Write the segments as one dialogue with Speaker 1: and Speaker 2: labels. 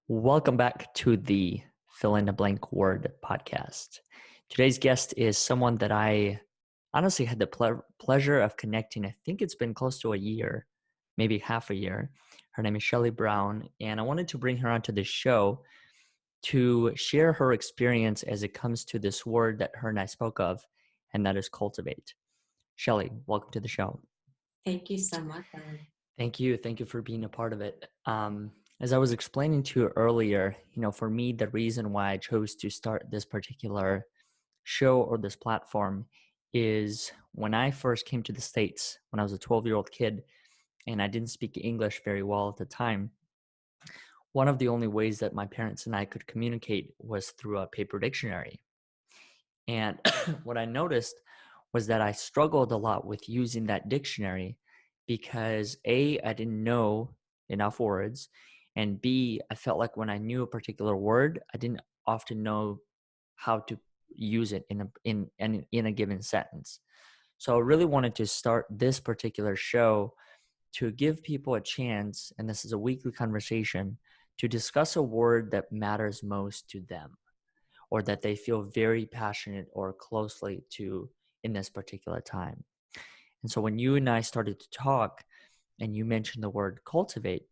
Speaker 1: Welcome back to the Fill in the Blank Word podcast. Today's guest is someone that I honestly had the pleasure of connecting. I think it's been close to a year, maybe half a year. Her name is Shelley Brown, and I wanted to bring her onto the show to share her experience as it comes to this word that her and I spoke of, and that is cultivate. Shelley, welcome to the show.
Speaker 2: Thank you so much, Ellen.
Speaker 1: Thank you. Thank you for being a part of it. As I was explaining to you earlier, for me, the reason why I chose to start this particular show or this platform is when I first came to the States, when I was a 12-year-old kid, and I didn't speak English very well at the time. One of the only ways that my parents and I could communicate was through a paper dictionary. And what I noticed was that I struggled a lot with using that dictionary because A, I didn't know enough words, and B, I felt like when I knew a particular word, I didn't often know how to use it in a given sentence. So I really wanted to start this particular show to give people a chance, and this is a weekly conversation, to discuss a word that matters most to them or that they feel very passionate or closely to in this particular time. And so when you and I started to talk and you mentioned the word cultivate,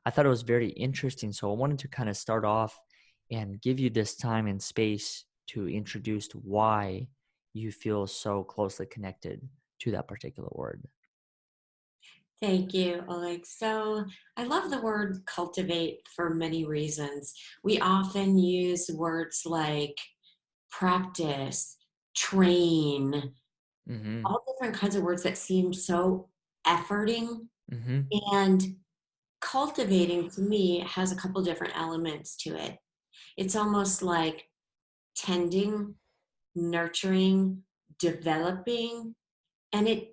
Speaker 1: I thought it was very interesting. So I wanted to kind of start off and give you this time and space to introduce why you feel so closely connected to that particular word.
Speaker 2: Thank you, Oleg. So I love the word cultivate for many reasons. We often use words like practice, train,
Speaker 1: Mm-hmm.
Speaker 2: all different kinds of words that seem so efforting.
Speaker 1: Mm-hmm.
Speaker 2: And cultivating to me has a couple different elements to it. It's almost like tending, nurturing, developing, and it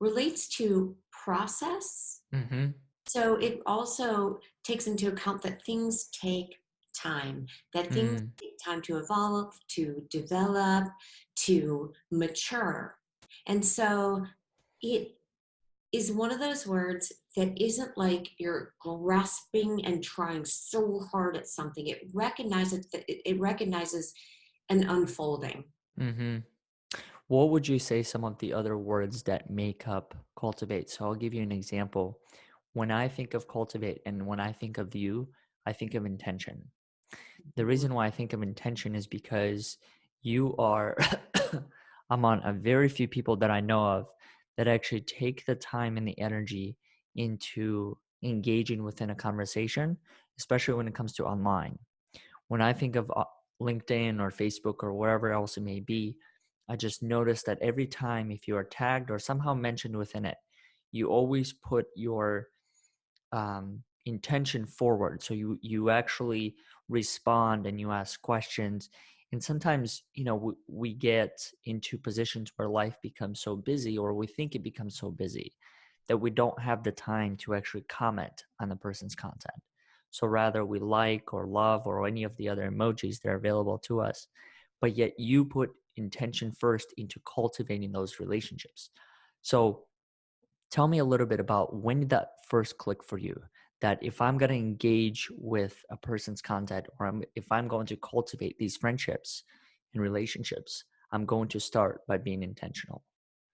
Speaker 2: relates to process.
Speaker 1: Mm-hmm.
Speaker 2: So it also takes into account that things take time, that things
Speaker 1: Mm.
Speaker 2: take time to evolve, to develop, to mature. And so it is one of those words that isn't like you're grasping and trying so hard at something. It recognizes an unfolding.
Speaker 1: Mm-hmm. What would you say some of the other words that make up cultivate? So I'll give you an example. When I think of cultivate and when I think of you, I think of intention. The reason why I think of intention is because you are among a very few people that I know of that actually take the time and the energy into engaging within a conversation, especially when it comes to online. When I think of LinkedIn or Facebook or wherever else it may be, I just notice that every time if you are tagged or somehow mentioned within it, you always put your intention forward. So you actually respond and you ask questions. And sometimes, we get into positions where life becomes so busy, or we think it becomes so busy that we don't have the time to actually comment on the person's content. So rather we like or love or any of the other emojis that are available to us. But yet you put intention first into cultivating those relationships. So tell me a little bit about when did that first click for you? That if I'm going to engage with a person's content or if I'm going to cultivate these friendships and relationships, I'm going to start by being intentional.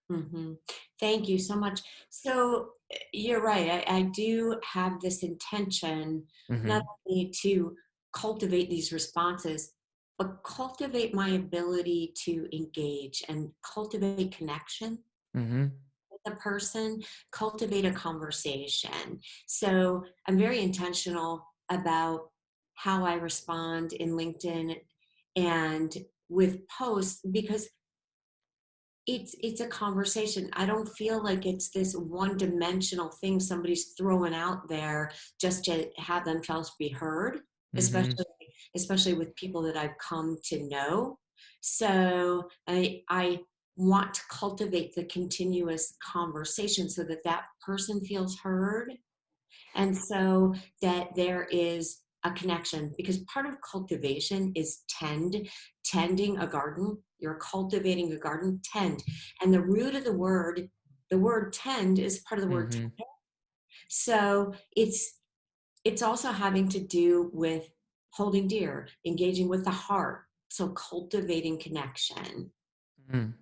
Speaker 2: Hmm. Thank you so much. So you're right. I do have this intention not
Speaker 1: Mm-hmm.
Speaker 2: only to cultivate these responses, but cultivate my ability to engage and cultivate connection
Speaker 1: Mm-hmm.
Speaker 2: with a person, cultivate a conversation. So I'm very intentional about how I respond in LinkedIn and with posts because it's a conversation. I don't feel like it's this one dimensional thing somebody's throwing out there just to have themselves be heard,
Speaker 1: Mm-hmm.
Speaker 2: especially with people that I've come to know. So I want to cultivate the continuous conversation so that that person feels heard and so that there is a connection because part of cultivation is tending a garden. You're cultivating a garden, tend. And the root of the word tend is part of the word
Speaker 1: Mm-hmm.
Speaker 2: so it's also having to do with holding dear, engaging with the heart. So cultivating connection.
Speaker 1: Mm.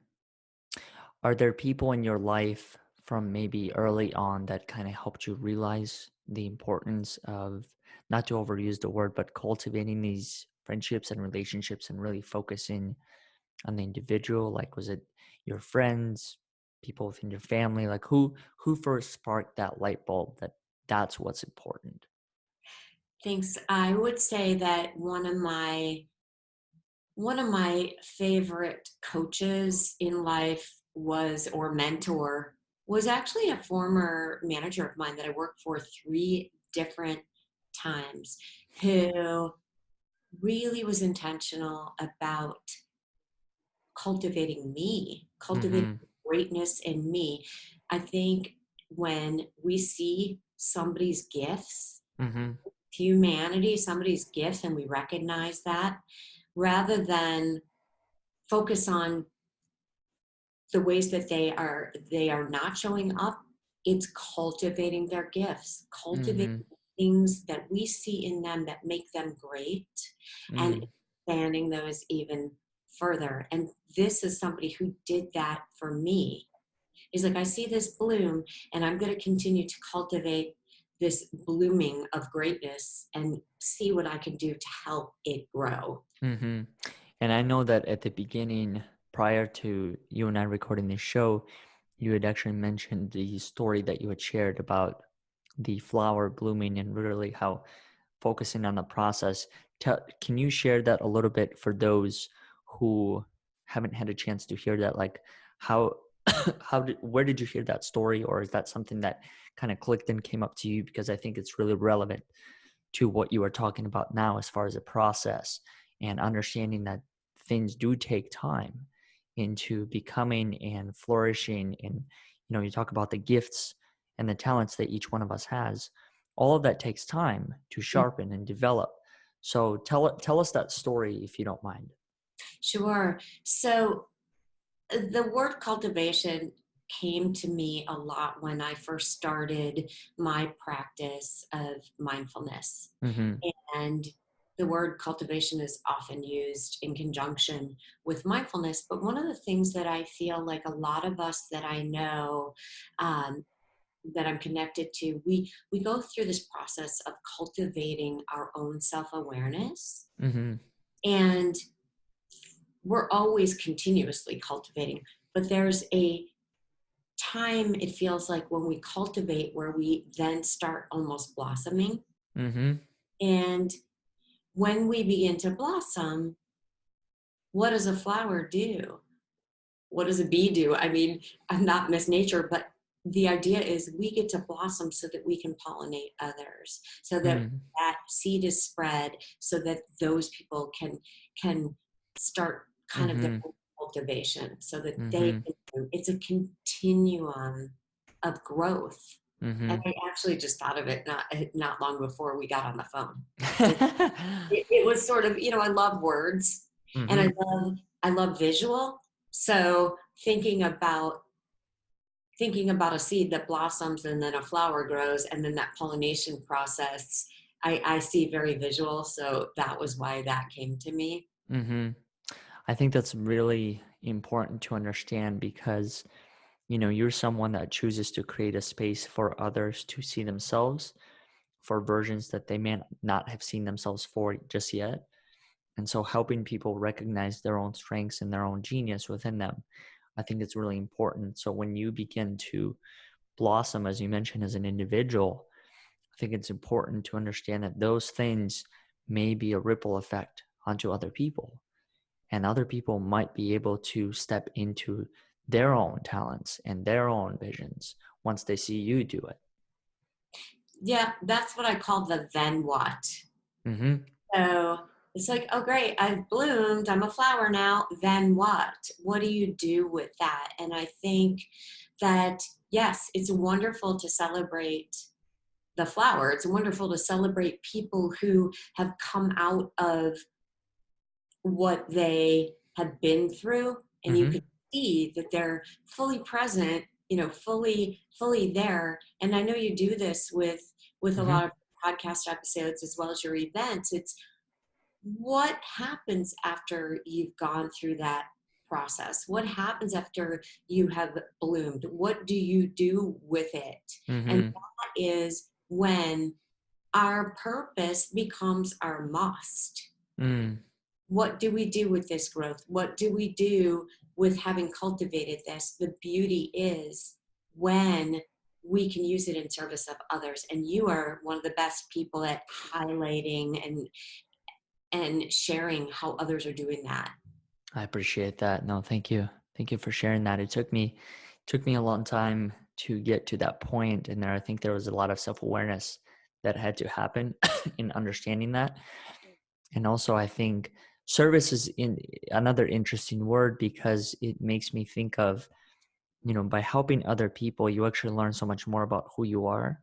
Speaker 1: Are there people in your life from maybe early on that kind of helped you realize the importance of, not to overuse the word, but cultivating these friendships and relationships and really focusing on the individual? Like, was it your friends, people within your family? Like, who first sparked that light bulb that that's what's important?
Speaker 2: Thanks. I would say that one of my favorite coaches in life was, or mentor, was actually a former manager of mine that I worked for three different times, who really was intentional about cultivating
Speaker 1: Mm-hmm.
Speaker 2: greatness in me. I think when we see somebody's gifts,
Speaker 1: Mm-hmm.
Speaker 2: humanity, somebody's gifts, and we recognize that, rather than focus on the ways that they are not showing up, it's cultivating their gifts, cultivating
Speaker 1: Mm-hmm.
Speaker 2: things that we see in them that make them great, and
Speaker 1: Mm.
Speaker 2: expanding those even further. And this is somebody who did that for me. He's like, I see this bloom, and I'm going to continue to cultivate this blooming of greatness and see what I can do to help it grow.
Speaker 1: Mm-hmm. And I know that at the beginning, prior to you and I recording this show, you had actually mentioned the story that you had shared about the flower blooming and really how focusing on the process. Can you share that a little bit for those who haven't had a chance to hear that? Like, how, where did you hear that story, or is that something that kind of clicked and came up to you? Because I think it's really relevant to what you are talking about now as far as a process and understanding that things do take time into becoming and flourishing. And you talk about the gifts and the talents that each one of us has. All of that takes time to sharpen and develop. So tell us that story if you don't mind.
Speaker 2: Sure. So the word cultivation came to me a lot when I first started my practice of mindfulness.
Speaker 1: Mhm.
Speaker 2: And the word cultivation is often used in conjunction with mindfulness. But one of the things that I feel like a lot of us that I know, um, that I'm connected to, we go through this process of cultivating our own self-awareness.
Speaker 1: Mhm.
Speaker 2: And we're always continuously cultivating, but there's a time, it feels like, when we cultivate where we then start almost blossoming.
Speaker 1: Mhm.
Speaker 2: And when we begin to blossom, what does a flower do? What does a bee do? I mean, I'm not Miss Nature, but the idea is we get to blossom so that we can pollinate others, so that
Speaker 1: Mhm.
Speaker 2: that seed is spread, so that those people can start kind of their
Speaker 1: Mhm.
Speaker 2: own cultivation, so that they
Speaker 1: Mhm.
Speaker 2: can, it's a continuum of growth. And
Speaker 1: Mhm.
Speaker 2: I actually just thought of it not long before we got on the phone. It was sort of, I love words, and I
Speaker 1: Mhm.
Speaker 2: love I love visual. So thinking about a seed that blossoms and then a flower grows and then that pollination process, I see very visual. So that was why that came to me.
Speaker 1: Mhm. I think that's really important to understand because you're someone that chooses to create a space for others to see themselves for versions that they may not have seen themselves for just yet. And so helping people recognize their own strengths and their own genius within them, I think it's really important. So when you begin to blossom, as you mentioned, as an individual, I think it's important to understand that those things may be a ripple effect onto other people. And other people might be able to step into their own talents and their own visions once they see you do it.
Speaker 2: Yeah, that's what I call the then what.
Speaker 1: Mm-hmm.
Speaker 2: So it's like, oh, great, I've bloomed. I'm a flower now. Then what? What do you do with that? And I think that, yes, it's wonderful to celebrate the flower. It's wonderful to celebrate people who have come out of what they have been through, and you
Speaker 1: Mm-hmm.
Speaker 2: can see that they're fully present, fully there. And I know you do this with a
Speaker 1: Mm-hmm.
Speaker 2: lot of podcast episodes as well as your events. It's what happens after you've gone through that process? What happens after you have bloomed? What do you do with it? And
Speaker 1: Mm-hmm.
Speaker 2: that is when our purpose becomes our must.
Speaker 1: Mm.
Speaker 2: What do we do with this growth? What do we do with having cultivated this? The beauty is when we can use it in service of others. And you are one of the best people at highlighting and sharing how others are doing that.
Speaker 1: I appreciate that. No, thank you. Thank you for sharing that. It took me a long time to get to that point, and I think there was a lot of self-awareness that had to happen in understanding that. And also, I think service is in another interesting word because it makes me think of, by helping other people, you actually learn so much more about who you are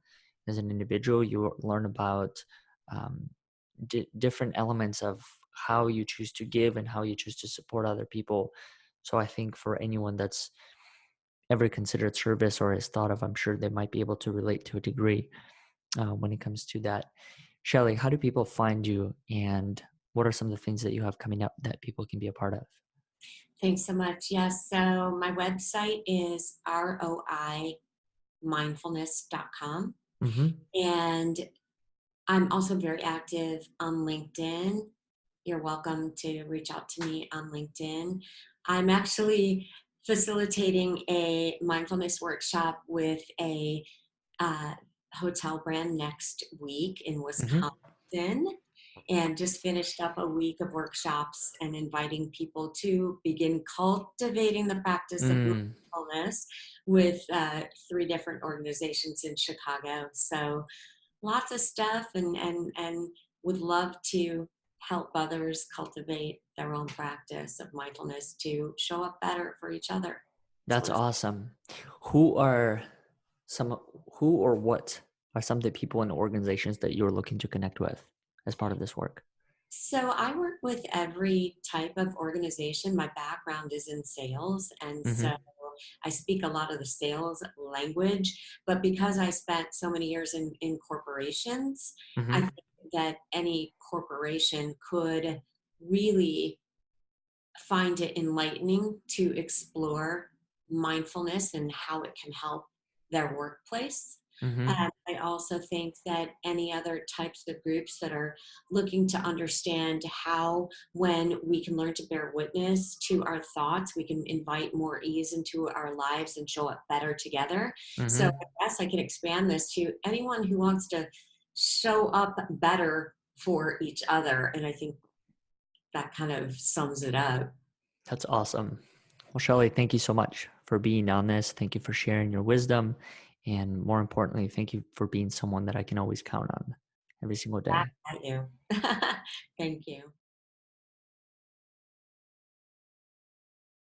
Speaker 1: as an individual. You learn about um, different elements of how you choose to give and how you choose to support other people. So I think for anyone that's ever considered service or has thought of, I'm sure they might be able to relate to a degree when it comes to that. Shelley, how do people find you, and what are some of the things that you have coming up that people can be a part of?
Speaker 2: Thanks so much. Yes. So my website is roimindfulness.com.
Speaker 1: Mm-hmm.
Speaker 2: And I'm also very active on LinkedIn. You're welcome to reach out to me on LinkedIn. I'm actually facilitating a mindfulness workshop with a uh, hotel brand next week in
Speaker 1: Mm-hmm.
Speaker 2: Wisconsin, and just finished up a week of workshops and inviting people to begin cultivating the practice of
Speaker 1: Mm,
Speaker 2: mindfulness with three different organizations in Chicago. So lots of stuff, and would love to help others cultivate their own practice of mindfulness to show up better for each other as
Speaker 1: that's
Speaker 2: well as.
Speaker 1: awesome. Who are some who or what are some of the people and organizations that you're looking to connect with as part of this work?
Speaker 2: So I work with every type of organization. My background is in sales, and
Speaker 1: Mm-hmm.
Speaker 2: so I speak a lot of the sales language. But because I spent so many years in corporations, I
Speaker 1: Mm-hmm.
Speaker 2: think that any corporation could really find it enlightening to explore mindfulness and how it can help their workplace.
Speaker 1: Mm-hmm.
Speaker 2: And I also think that any other types of groups that are looking to understand how, when we can learn to bear witness to our thoughts, we can invite more ease into our lives and show up better together. So
Speaker 1: Mm-hmm.
Speaker 2: I guess I can expand this to anyone who wants to show up better for each other. And I think that kind of sums it up.
Speaker 1: That's awesome. Well, Shelley, thank you so much for being on this. Thank you for sharing your wisdom. And more importantly, thank you for being someone that I can always count on every single
Speaker 2: Back
Speaker 1: day.
Speaker 2: at you. Thank you.